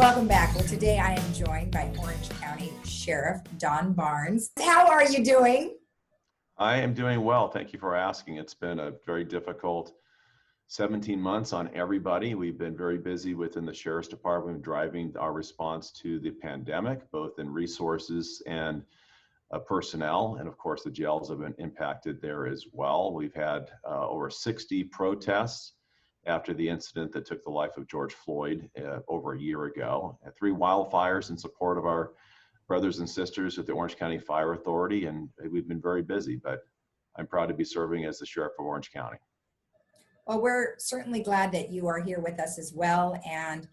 Welcome back. Well, today I am joined by Orange County Sheriff Don Barnes. How are you doing? I am doing well. Thank you for asking. It's been a very difficult 17 months on everybody. We've been very busy within the Sheriff's Department driving our response to the pandemic, both in resources and personnel. And of course, the jails have been impacted there as well. We've had over 60 protests after the incident that took the life of George Floyd over a year ago. 3 wildfires in support of our brothers and sisters at the Orange County Fire Authority, and we've been very busy, but I'm proud to be serving as the Sheriff of Orange County. Well, we're certainly glad that you are here with us as well. And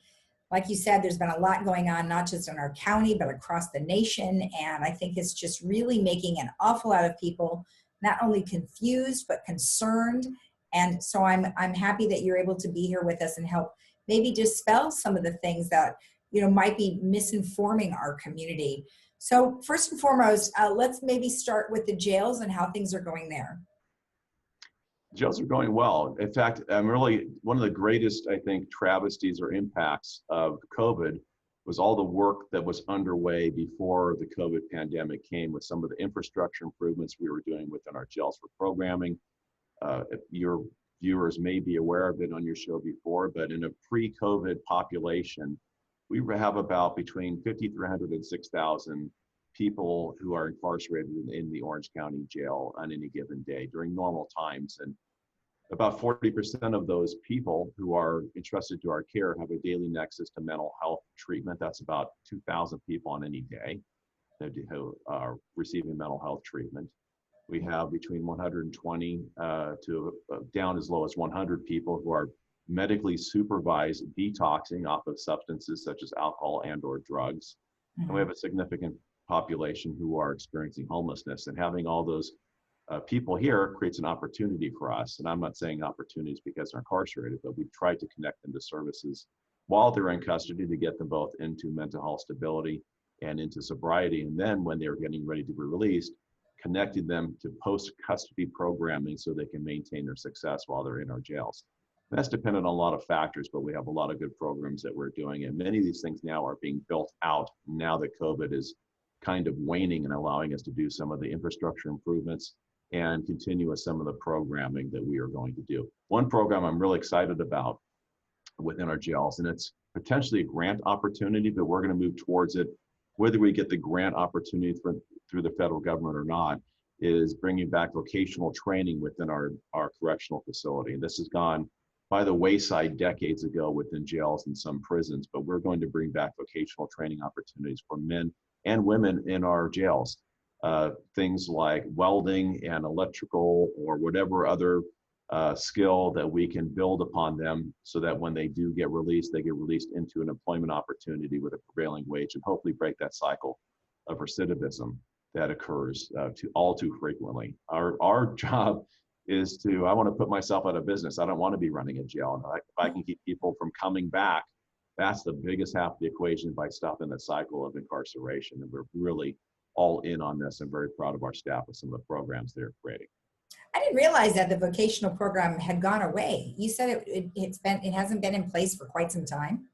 like you said, there's been a lot going on, not just in our county, but across the nation. And I think it's just really making an awful lot of people not only confused, but concerned. And so I'm happy that you're able to be here with us and help maybe dispel some of the things that, you know, might be misinforming our community. So first and foremost, let's maybe start with the jails and how things are going there. Jails are going well. In fact, really one of the greatest, I think, travesties or impacts of COVID was all the work that was underway before the COVID pandemic came with some of the infrastructure improvements we were doing within our jails for programming. Your viewers may be aware of it on your show before, but in a pre-COVID population, we have about between 5,300 and 6,000 people who are incarcerated in the Orange County Jail on any given day during normal times. And about 40% of those people who are entrusted to our care have a daily nexus to mental health treatment. That's about 2,000 people on any day who are receiving mental health treatment. We have between 120 to down as low as 100 people who are medically supervised detoxing off of substances such as alcohol and or drugs. And we have a significant population who are experiencing homelessness, and having all those people here creates an opportunity for us. And I'm not saying opportunities because they're incarcerated, but we've tried to connect them to services while they're in custody to get them both into mental health stability and into sobriety. And then when they're getting ready to be released, connecting them to post-custody programming so they can maintain their success while they're in our jails. And that's dependent on a lot of factors, but we have a lot of good programs that we're doing. And many of these things now are being built out now that COVID is kind of waning and allowing us to do some of the infrastructure improvements and continue with some of the programming that we are going to do. One program I'm really excited about within our jails, and it's potentially a grant opportunity, but we're going to move towards it, whether we get the grant opportunity through the federal government or not, is bringing back vocational training within our correctional facility. And this has gone by the wayside decades ago within jails and some prisons, but we're going to bring back vocational training opportunities for men and women in our jails. Things like welding and electrical or whatever other skill that we can build upon them so that when they do get released, they get released into an employment opportunity with a prevailing wage and hopefully break that cycle of recidivism that occurs all too frequently. Our job is to, I want to put myself out of business. I don't want to be running a jail. And if I can keep people from coming back, that's the biggest half of the equation by stopping the cycle of incarceration. And we're really all in on this. I'm very proud of our staff with some of the programs they're creating. I didn't realize that the vocational program had gone away. You said it hasn't been in place for quite some time.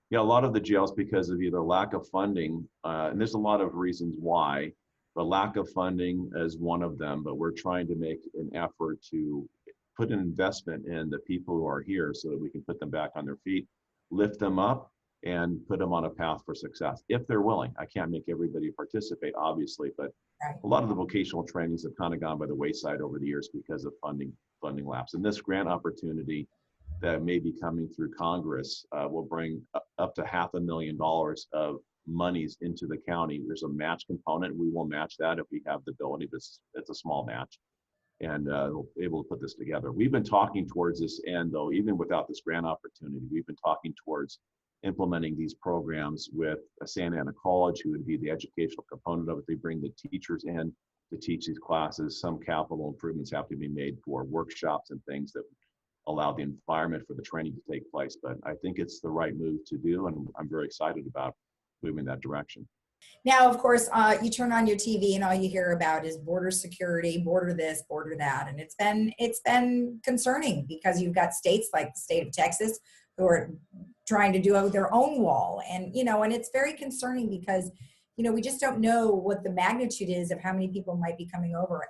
Yeah, a lot of the jails, because of either lack of funding, and there's a lot of reasons why, but lack of funding is one of them. But we're trying to make an effort to put an investment in the people who are here so that we can put them back on their feet, lift them up, and put them on a path for success, if they're willing. I can't make everybody participate, obviously, but right. A lot of the vocational trainings have kind of gone by the wayside over the years because of funding lapse. And this grant opportunity that may be coming through Congress will bring up to $500,000 of monies into the county. There's a match component. We will match that if we have the ability, but it's a small match. And we'll be able to put this together. We've been talking towards this end, though, even without this grant opportunity, we've been talking towards implementing these programs with Santa Ana College, who would be the educational component of it. They bring the teachers in to teach these classes. Some capital improvements have to be made for workshops and things that allow the environment for the training to take place. But I think it's the right move to do, and I'm very excited about moving that direction. Now, of course, you turn on your TV and all you hear about is border security, border this, border that. And it's been concerning because you've got states like the state of Texas who are trying to do their own wall. And, and it's very concerning because, we just don't know what the magnitude is of how many people might be coming over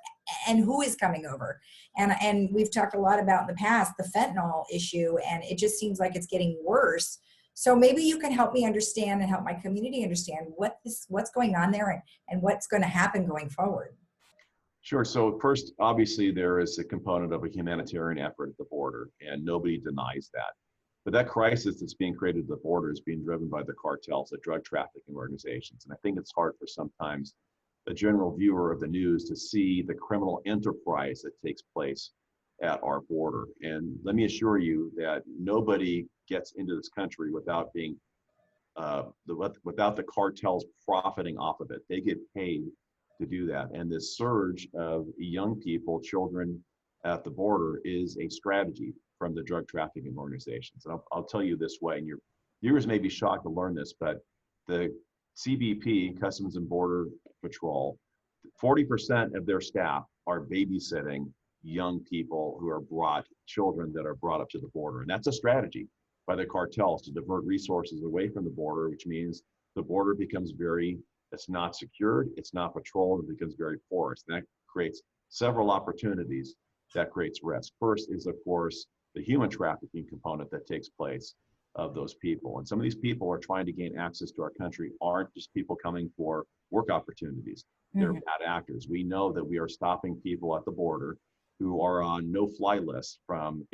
and who is coming over. And we've talked a lot about in the past, the fentanyl issue, and it just seems like it's getting worse. So maybe you can help me understand and help my community understand what's going on there and what's going to happen going forward. Sure. So first, obviously, there is a component of a humanitarian effort at the border, and nobody denies that. But that crisis that's being created at the border is being driven by the cartels, the drug trafficking organizations. And I think it's hard for sometimes the general viewer of the news to see the criminal enterprise that takes place at our border. And let me assure you that nobody gets into this country without being, without the cartels profiting off of it. They get paid to do that. And this surge of young people, children at the border is a strategy from the drug trafficking organizations. And I'll tell you this way, and your viewers may be shocked to learn this, but the CBP, Customs and Border Patrol, 40% of their staff are babysitting young people who are children that are brought up to the border. And that's a strategy by the cartels to divert resources away from the border, which means the border becomes it's not secured, it's not patrolled, it becomes very porous. And that creates several opportunities that creates risk. First is, of course, the human trafficking component that takes place of those people. And some of these people are trying to gain access to our country aren't just people coming for work opportunities. They're bad actors. We know that we are stopping people at the border who are on no-fly lists from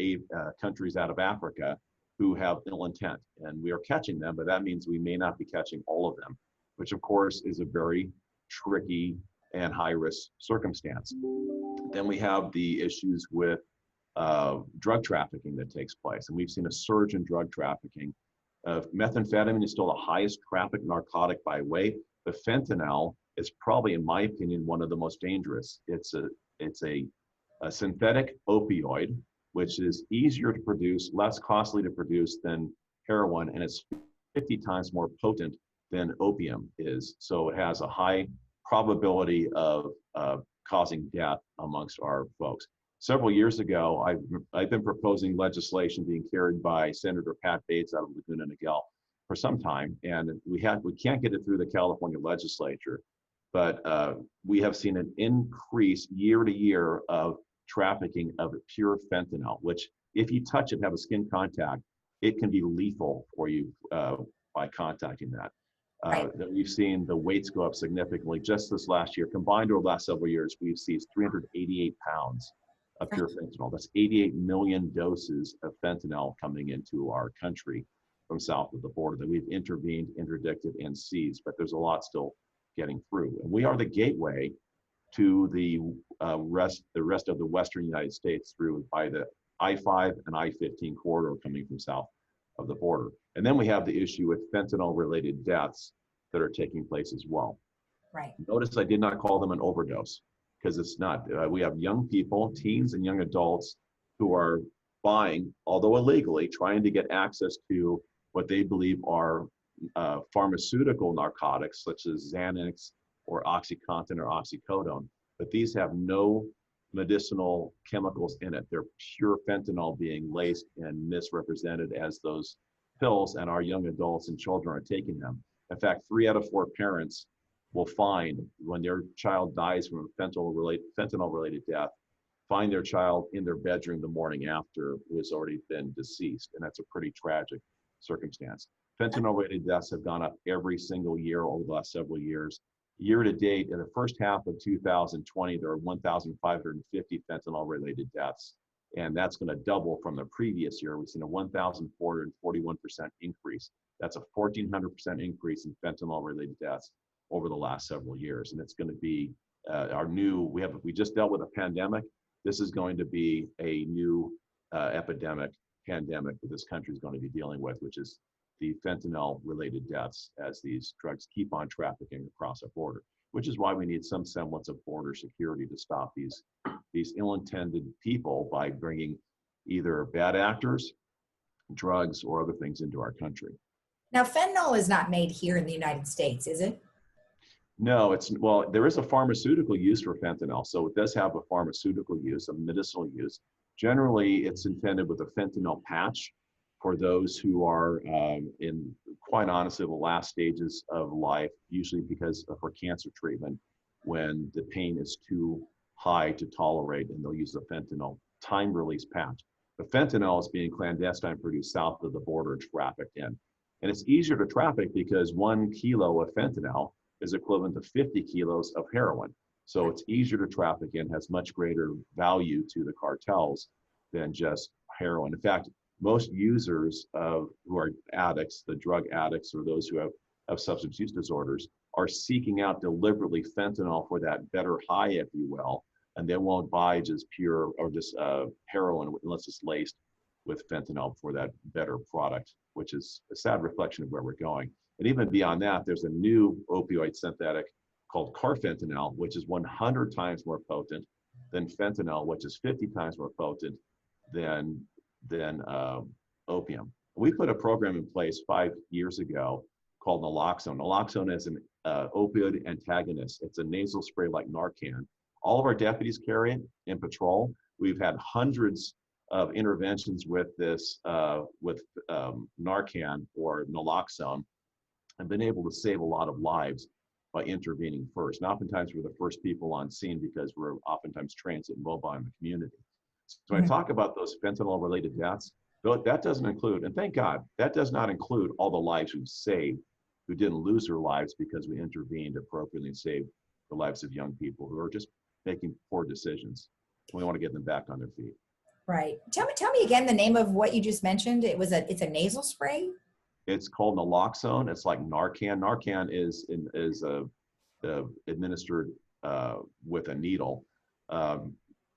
countries out of Africa who have ill intent. And we are catching them, but that means we may not be catching all of them, which of course is a very tricky and high-risk circumstance. Then we have the issues with drug trafficking that takes place. And we've seen a surge in drug trafficking. Methamphetamine is still the highest trafficked narcotic by weight, but fentanyl is probably, in my opinion, one of the most dangerous. It's a synthetic opioid, which is easier to produce, less costly to produce than heroin, and it's 50 times more potent than opium is. So it has a high probability of causing death amongst our folks. Several years ago, I've been proposing legislation being carried by Senator Pat Bates out of Laguna Niguel for some time, and we can't get it through the California legislature, but we have seen an increase year to year of trafficking of pure fentanyl, which if you touch it, have a skin contact, it can be lethal for you by contacting that. That we've seen the weights go up significantly. Just this last year, combined over the last several years, we've seized 388 pounds of pure fentanyl. That's 88 million doses of fentanyl coming into our country from south of the border that we've intervened, interdicted, and seized, but there's a lot still getting through. And we are the gateway to the rest of the western United States through by the I-5 and I-15 corridor coming from south of the border. And then we have the issue with fentanyl-related deaths that are taking place as well. Right. Notice I did not call them an overdose, because it's not. We have young people, teens and young adults, who are buying, although illegally, trying to get access to what they believe are pharmaceutical narcotics, such as Xanax or OxyContin or oxycodone. But these have no medicinal chemicals in it. They're pure fentanyl being laced and misrepresented as those pills, and our young adults and children are taking them. In fact, 3 out of 4 parents will find, when their child dies from a fentanyl-related death, find their child in their bedroom the morning after who has already been deceased. And that's a pretty tragic circumstance. Fentanyl-related deaths have gone up every single year over the last several years. Year to date, in the first half of 2020, there are 1,550 fentanyl-related deaths. And that's going to double from the previous year. We've seen a 1,441% increase. That's a 1,400% increase in fentanyl-related deaths over the last several years. And it's going to be we just dealt with a pandemic. This is going to be a new pandemic that this country is going to be dealing with, which is the fentanyl-related deaths as these drugs keep on trafficking across our border, which is why we need some semblance of border security to stop these ill-intended people by bringing either bad actors, drugs, or other things into our country. Now, fentanyl is not made here in the United States, is it? No, there is a pharmaceutical use for fentanyl. So it does have a pharmaceutical use, a medicinal use. Generally, it's intended with a fentanyl patch for those who are in, quite honestly, the last stages of life, usually because for cancer treatment, when the pain is too high to tolerate, and they'll use the fentanyl time-release patch. The fentanyl is being clandestine produced south of the border and trafficked in. And it's easier to traffic because 1 kilo of fentanyl is equivalent to 50 kilos of heroin. So it's easier to traffic in, has much greater value to the cartels than just heroin. In fact, most users who are addicts, the drug addicts, or those who have substance use disorders, are seeking out deliberately fentanyl for that better high, if you will, and they won't buy just pure or just heroin unless it's laced with fentanyl for that better product, which is a sad reflection of where we're going. And even beyond that, there's a new opioid synthetic called carfentanil, which is 100 times more potent than fentanyl, which is 50 times more potent than opium. We put a program in place 5 years ago called Naloxone. Naloxone is an opioid antagonist. It's a nasal spray like Narcan. All of our deputies carry it in patrol. We've had hundreds of interventions with this, Narcan or Naloxone, and been able to save a lot of lives by intervening first. And oftentimes we're the first people on scene because we're oftentimes transit mobile in the community. So when I talk about those fentanyl-related deaths, that doesn't include, and thank God, that does not include all the lives we've saved who didn't lose their lives because we intervened appropriately and saved the lives of young people who are just making poor decisions. We want to get them back on their feet. Right. Tell me again the name of what you just mentioned. It's a nasal spray. It's called Naloxone. It's like Narcan. Narcan is administered with a needle.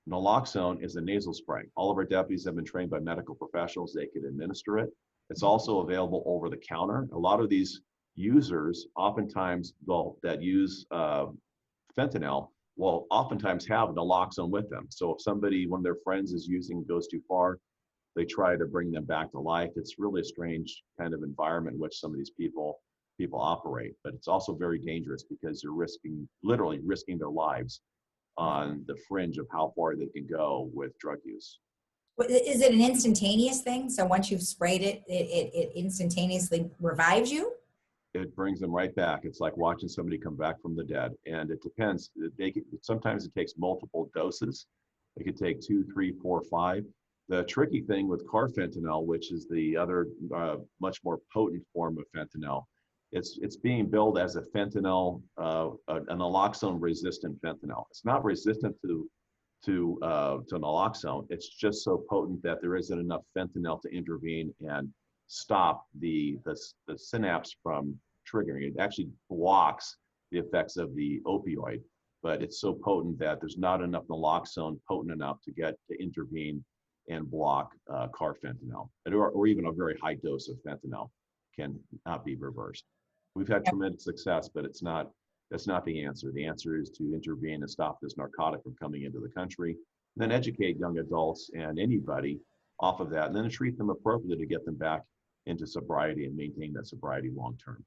Naloxone is a nasal spray. All of our deputies have been trained by medical professionals. They can administer it. It's also available over the counter. A lot of these users, oftentimes, that use fentanyl, will oftentimes have naloxone with them. So if one of their friends is using, goes too far, they try to bring them back to life. It's really a strange kind of environment in which some of these people operate, but it's also very dangerous because they're literally risking their lives on the fringe of how far they can go with drug use. Is it an instantaneous thing? So once you've sprayed it, it instantaneously revives you? It brings them right back. It's like watching somebody come back from the dead. And it depends. Sometimes it takes multiple doses. It could take 2, 3, 4, 5. The tricky thing with carfentanil, which is the other much more potent form of fentanyl, it's being billed as a fentanyl, an naloxone-resistant fentanyl. It's not resistant to naloxone. It's just so potent that there isn't enough fentanyl to intervene and stop the synapse from triggering. It actually blocks the effects of the opioid, but it's so potent that there's not enough naloxone potent enough to intervene and block carfentanil, or even a very high dose of fentanyl can not be reversed. We've had tremendous success, but that's not the answer. The answer is to intervene and stop this narcotic from coming into the country, and then educate young adults and anybody off of that, and then treat them appropriately to get them back into sobriety and maintain that sobriety long term.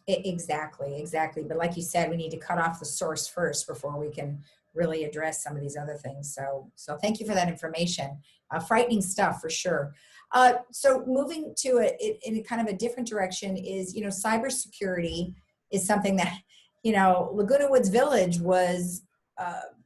Exactly. But like you said, we need to cut off the source first before we can really address some of these other things. So thank you for that information. Frightening stuff for sure. So moving to it in kind of a different direction is, cybersecurity is something that, Laguna Woods Village was,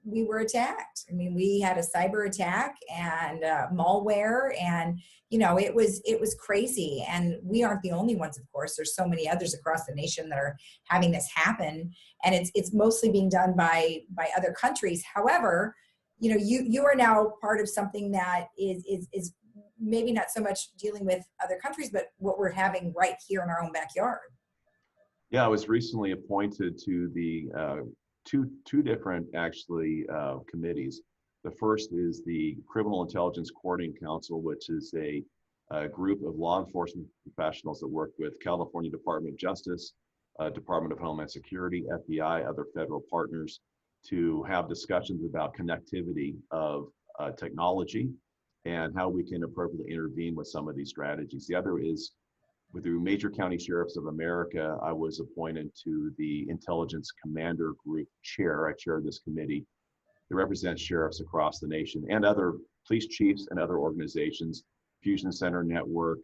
we were attacked. I mean, we had a cyber attack and malware, and it was crazy. And we aren't the only ones, of course. There's so many others across the nation that are having this happen, and it's mostly being done by other countries. However, you are now part of something that is maybe not so much dealing with other countries, but what we're having right here in our own backyard. Yeah, I was recently appointed to the two different committees. The first is the Criminal Intelligence Coordinating Council, which is a group of law enforcement professionals that work with California Department of Justice, Department of Homeland Security, FBI, other federal partners, to have discussions about connectivity of technology and how we can appropriately intervene with some of these strategies. The other is with the Major County Sheriffs of America. I was appointed to the Intelligence Commander Group chair. I chair this committee that represents sheriffs across the nation and other police chiefs and other organizations Fusion Center Network,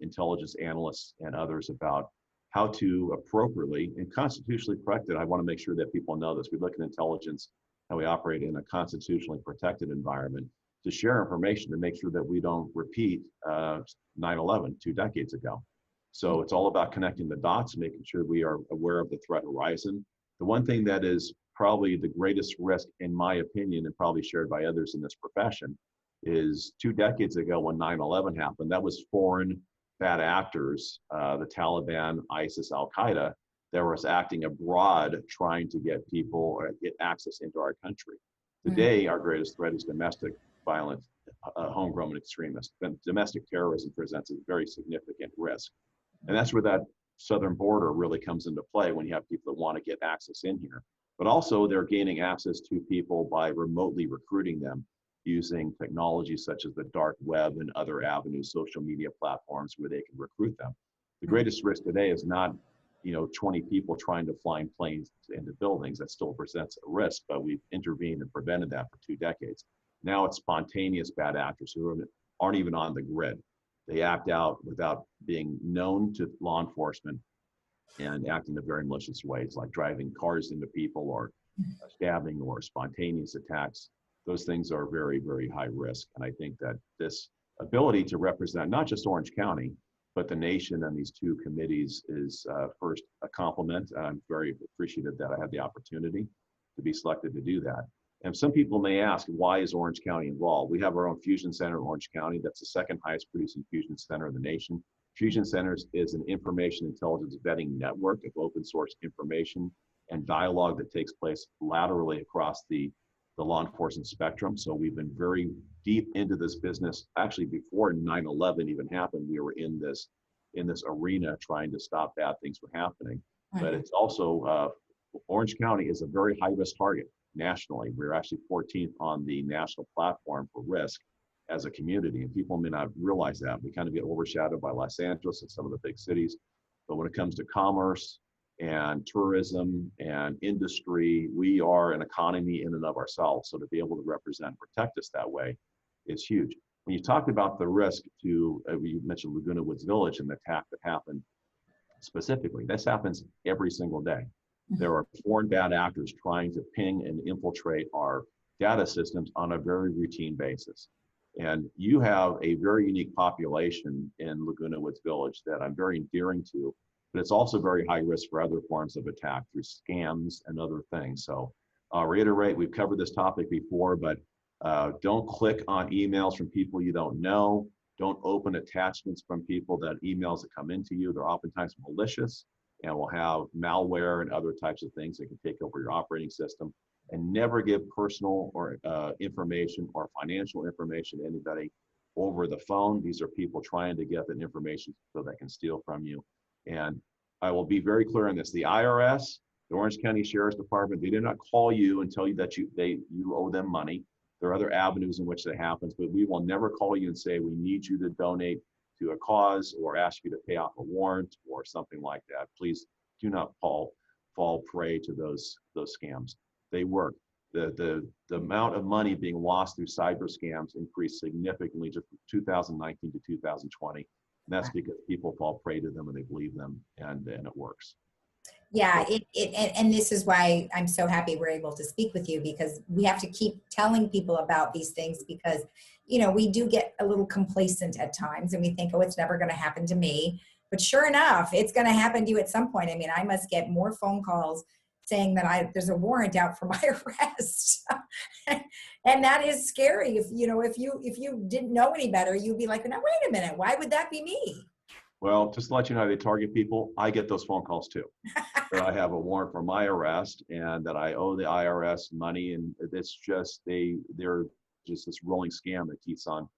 intelligence analysts, and others about how to appropriately and constitutionally protected. I want to make sure that people know this. We look at intelligence, how we operate in a constitutionally protected environment, to share information to make sure that we don't repeat 9/11 2 decades ago. So it's all about connecting the dots, making sure we are aware of the threat horizon. The one thing that is probably the greatest risk, in my opinion, and probably shared by others in this profession, is 2 decades ago when 9/11 happened, that was foreign bad actors, the Taliban, ISIS, Al-Qaeda, that was acting abroad trying to get people or get access into our country. Today, our greatest threat is domestic violence, homegrown extremists. Domestic terrorism presents a very significant risk. And that's where that southern border really comes into play, when you have people that want to get access in here. But also they're gaining access to people by remotely recruiting them using technologies such as the dark web and other avenues, social media platforms where they can recruit them. The greatest risk today is not 20 people trying to fly in planes into buildings. That still presents a risk, but we've intervened and prevented that for 2 decades. Now it's spontaneous bad actors who aren't even on the grid. They act out without being known to law enforcement and act in very malicious ways, like driving cars into people or stabbing or spontaneous attacks. Those things are very, very high risk. And I think that this ability to represent not just Orange County, but the nation and these 2 committees is first a compliment. I'm very appreciative that I had the opportunity to be selected to do that. And some people may ask, why is Orange County involved? We have our own Fusion Center in Orange County. That's the 2nd highest producing fusion center in the nation. Fusion Centers is an information intelligence vetting network of open source information and dialogue that takes place laterally across the law enforcement spectrum. So we've been very deep into this business. Actually, before 9/11 even happened, we were in this arena trying to stop bad things from happening. But it's also, Orange County is a very high risk target nationally. We're actually 14th on the national platform for risk as a community, and people may not realize that. We kind of get overshadowed by Los Angeles and some of the big cities. But when it comes to commerce and tourism and industry, we are an economy in and of ourselves. So to be able to represent and protect us that way is huge. When you talk about the risk to, you mentioned Laguna Woods Village and the attack that happened specifically, this happens every single day. There are foreign bad actors trying to ping and infiltrate our data systems on a very routine basis. And you have a very unique population in Laguna Woods Village that I'm very endearing to, but it's also very high risk for other forms of attack through scams and other things. So I'll reiterate, we've covered this topic before, but don't click on emails from people you don't know. Don't open attachments from people emails that come into you. They're oftentimes malicious and will have malware and other types of things that can take over your operating system. And never give personal or information or financial information to anybody over the phone. These are people trying to get that information so they can steal from you. And I will be very clear on this. The IRS, the Orange County Sheriff's Department, they did not call you and tell you that you owe them money. There are other avenues in which that happens, but we will never call you and say, we need you to donate to a cause or ask you to pay off a warrant or something like that. Please do not fall prey to those scams. They work. The amount of money being lost through cyber scams increased significantly just from 2019 to 2020. And that's because people fall prey to them and they believe them, and it works. Yeah, and this is why I'm so happy we're able to speak with you, because we have to keep telling people about these things, because, we do get a little complacent at times and we think, oh, it's never going to happen to me. But sure enough, it's going to happen to you at some point. I mean, I must get more phone calls saying that there's a warrant out for my arrest. And that is scary. If you didn't know any better, you'd be like, no, wait a minute, why would that be me? Well, just to let you know, they target people. I get those phone calls too. That I have a warrant for my arrest and that I owe the IRS money, and it's just they're just this rolling scam that keeps on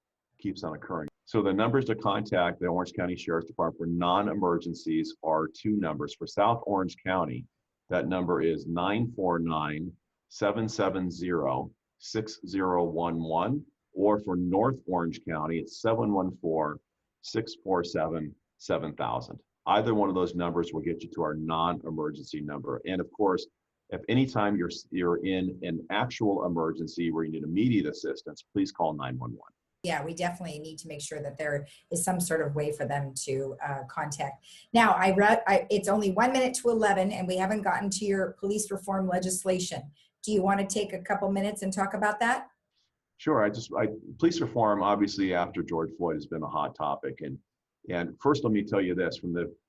occurring. So the numbers to contact the Orange County Sheriff's Department for non-emergencies are 2 numbers. For South Orange County, that number is 949-770-6011, or for North Orange County, it's 714-647-7000. Either one of those numbers will get you to our non-emergency number. And of course, if anytime you're in an actual emergency where you need immediate assistance, please call 911. Yeah, we definitely need to make sure that there is some sort of way for them to contact. Now, it's only 1 minute to 11, and we haven't gotten to your police reform legislation. Do you want to take a couple minutes and talk about that? Sure. Police reform, obviously, after George Floyd, has been a hot topic. And first, let me tell you this: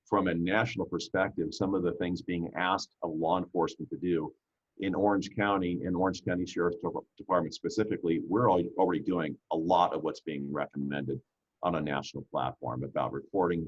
from a national perspective, some of the things being asked of law enforcement to do in Orange County Sheriff's Department specifically, we're already doing a lot of what's being recommended on a national platform about reporting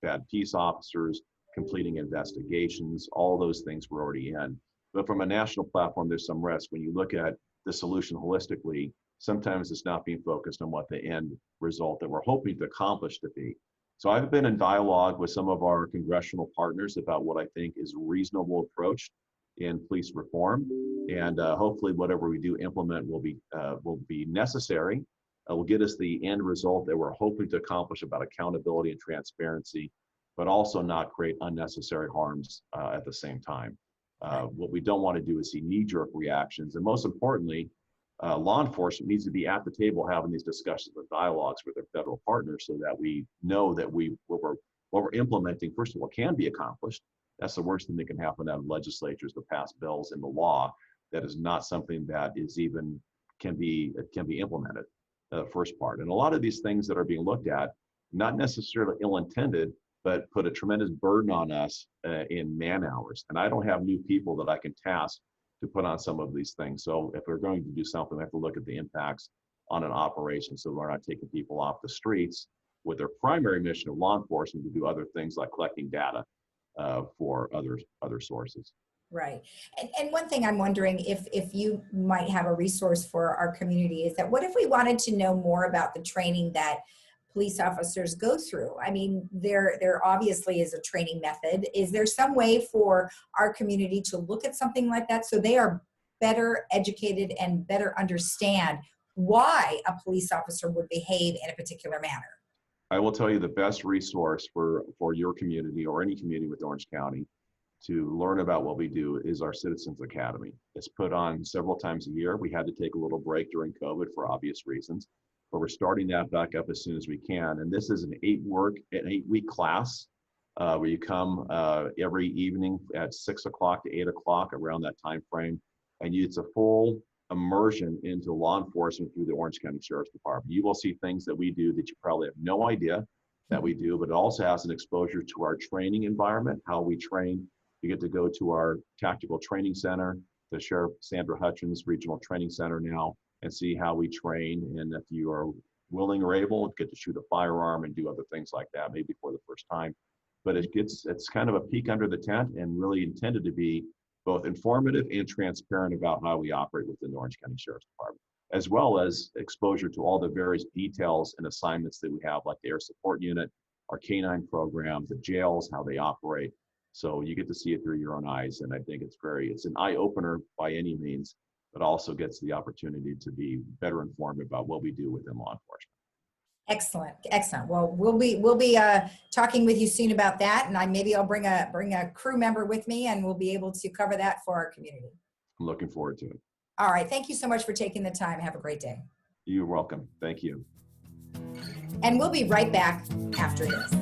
bad peace officers, completing investigations. All those things we're already in. But from a national platform, there's some risk. When you look at the solution holistically, sometimes it's not being focused on what the end result that we're hoping to accomplish to be. So I've been in dialogue with some of our congressional partners about what I think is a reasonable approach in police reform, and hopefully whatever we do implement will be necessary. Will get us the end result that we're hoping to accomplish about accountability and transparency, but also not create unnecessary harms at the same time. What we don't want to do is see knee-jerk reactions, and most importantly, law enforcement needs to be at the table having these discussions and dialogues with their federal partners so that we know that what we're implementing, first of all, can be accomplished. That's the worst thing that can happen out of legislatures to pass bills into law. That is not something that can be implemented. The first part, and a lot of these things that are being looked at, not necessarily ill-intended, but put a tremendous burden on us in man hours. And I don't have new people that I can task to put on some of these things. So if we're going to do something, we have to look at the impacts on an operation so we're not taking people off the streets with their primary mission of law enforcement to do other things like collecting data for other sources. Right. And one thing I'm wondering if you might have a resource for our community is that what if we wanted to know more about the training that police officers go through? I mean, there obviously is a training method. Is there some way for our community to look at something like that so they are better educated and better understand why a police officer would behave in a particular manner? I will tell you the best resource for your community or any community with Orange County to learn about what we do is our Citizens Academy. It's put on several times a year. We had to take a little break during COVID for obvious reasons, but we're starting that back up as soon as we can. And this is an 8-week class where you come every evening at 6 o'clock to 8 o'clock, around that time frame. And it's a full immersion into law enforcement through the Orange County Sheriff's Department. You will see things that we do that you probably have no idea that we do, but it also has an exposure to our training environment, how we train. You get to go to our tactical training center, the Sheriff Sandra Hutchins Regional Training Center now, and see how we train. And if you are willing or able, get to shoot a firearm and do other things like that, maybe for the first time. But it's kind of a peek under the tent and really intended to be both informative and transparent about how we operate within the Orange County Sheriff's Department, as well as exposure to all the various details and assignments that we have, like the Air Support Unit, our K-9 program, the jails, how they operate. So you get to see it through your own eyes. And I think it's an eye-opener by any means, but also gets the opportunity to be better informed about what we do within law enforcement. Excellent, excellent. Well, we'll be talking with you soon about that, and maybe I'll bring a crew member with me, and we'll be able to cover that for our community. I'm looking forward to it. All right, thank you so much for taking the time. Have a great day. You're welcome. Thank you. And we'll be right back after this.